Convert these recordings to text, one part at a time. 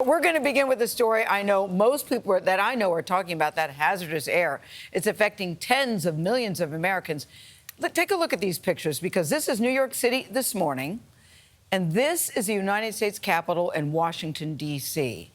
we're going to begin with a story I know most people that I know are talking about, that hazardous air. It's affecting tens of millions of Americans. Take a look at these pictures, because this is New York City this morning, and this is the United States Capitol in Washington, D.C.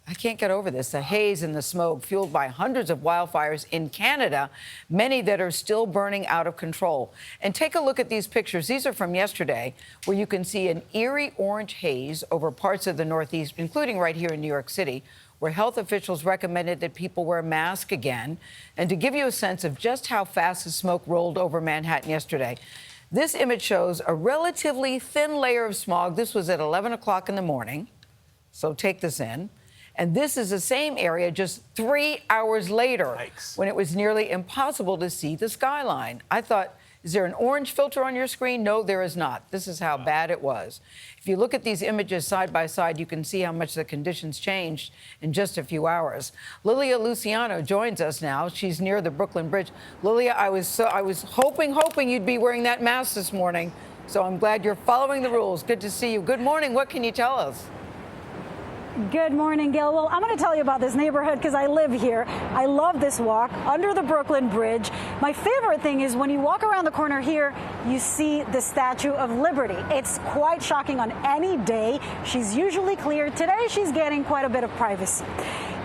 I can't get over this. The haze and the smoke fueled by hundreds of wildfires in Canada, many that are still burning out of control. And take a look at these pictures. These are from yesterday, where you can see an eerie orange haze over parts of the Northeast, including right here in New York City, where health officials recommended that people wear masks again. And to give you a sense of just how fast the smoke rolled over Manhattan yesterday, this image shows a relatively thin layer of smog. This was at 11 o'clock in the morning. So take this in. And this is the same area just 3 hours later, when it was nearly impossible to see the skyline. I thought, is there an orange filter on your screen? No, there is not. This is how bad it was. If you look at these images side by side, you can see how much the conditions changed in just a few hours. Lilia Luciano joins us now. She's near the Brooklyn Bridge. Lilia, I was hoping you'd be wearing that mask this morning. So I'm glad you're following the rules. Good to see you. Good morning. What can you tell us? Good morning, Gail. Well, I'm going to tell you about this neighborhood because I live here. I love this walk under the Brooklyn Bridge. My favorite thing is when you walk around the corner here, you see the Statue of Liberty. It's quite shocking on any day. She's usually clear. Today, she's getting quite a bit of privacy.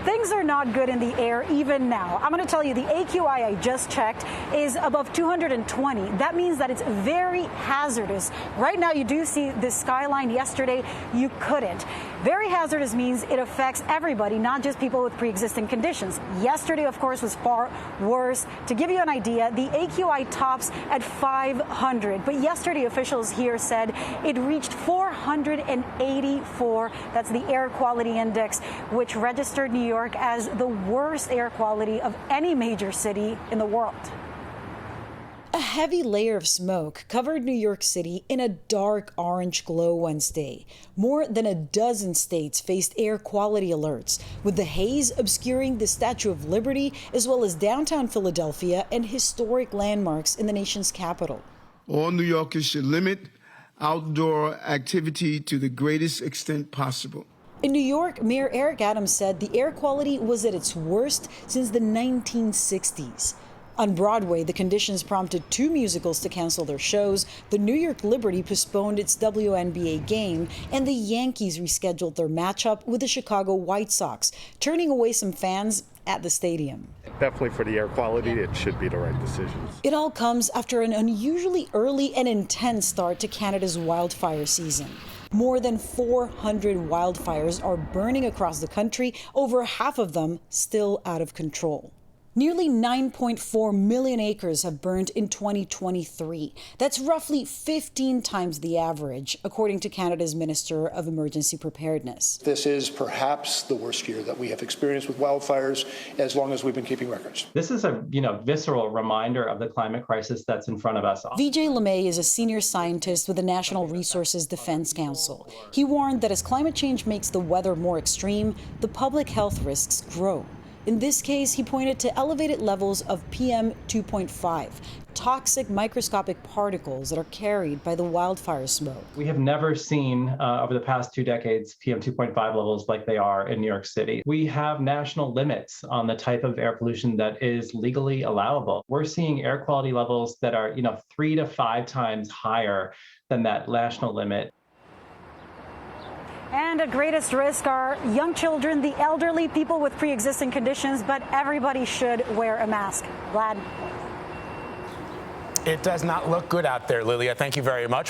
Things are not good in the air even now. I'm going to tell you, the AQI I just checked is above 220. That means that it's very hazardous. Right now, you do see the skyline. Yesterday, you couldn't. Very hazardous means it affects everybody, not just people with pre-existing conditions. Yesterday, of course, was far worse. To give you an idea, the AQI tops at 500. But yesterday, officials here said it reached 484. That's the air quality index, which registered New York as the worst air quality of any major city in the world. A heavy layer of smoke covered New York City in a dark orange glow Wednesday. More than a dozen states faced air quality alerts, with the haze obscuring the Statue of Liberty, as well as downtown Philadelphia and historic landmarks in the nation's capital. All New Yorkers should limit outdoor activity to the greatest extent possible. In New York, Mayor Eric Adams said the air quality was at its worst since the 1960s. On Broadway, the conditions prompted two musicals to cancel their shows. The New York Liberty postponed its WNBA game, and the Yankees rescheduled their matchup with the Chicago White Sox, turning away some fans at the stadium. Definitely for the air quality, it should be the right decision. It all comes after an unusually early and intense start to Canada's wildfire season. More than 400 wildfires are burning across the country, over half of them still out of control. Nearly 9.4 million acres have burned in 2023. That's roughly 15 times the average, according to Canada's Minister of Emergency Preparedness. This is perhaps the worst year that we have experienced with wildfires as long as we've been keeping records. This is a visceral reminder of the climate crisis that's in front of us. Vijay LeMay is a senior scientist with the National Resources Defense Council. He warned that as climate change makes the weather more extreme, the public health risks grow. In this case, he pointed to elevated levels of PM 2.5, toxic microscopic particles that are carried by the wildfire smoke. We have never seen over the past 2 decades PM 2.5 levels like they are in New York City. We have national limits on the type of air pollution that is legally allowable. We're seeing air quality levels that are 3 to 5 times higher than that national limit. And at greatest risk are young children, the elderly, people with pre-existing conditions, but everybody should wear a mask. Vlad? It does not look good out there, Lilia. Thank you very much.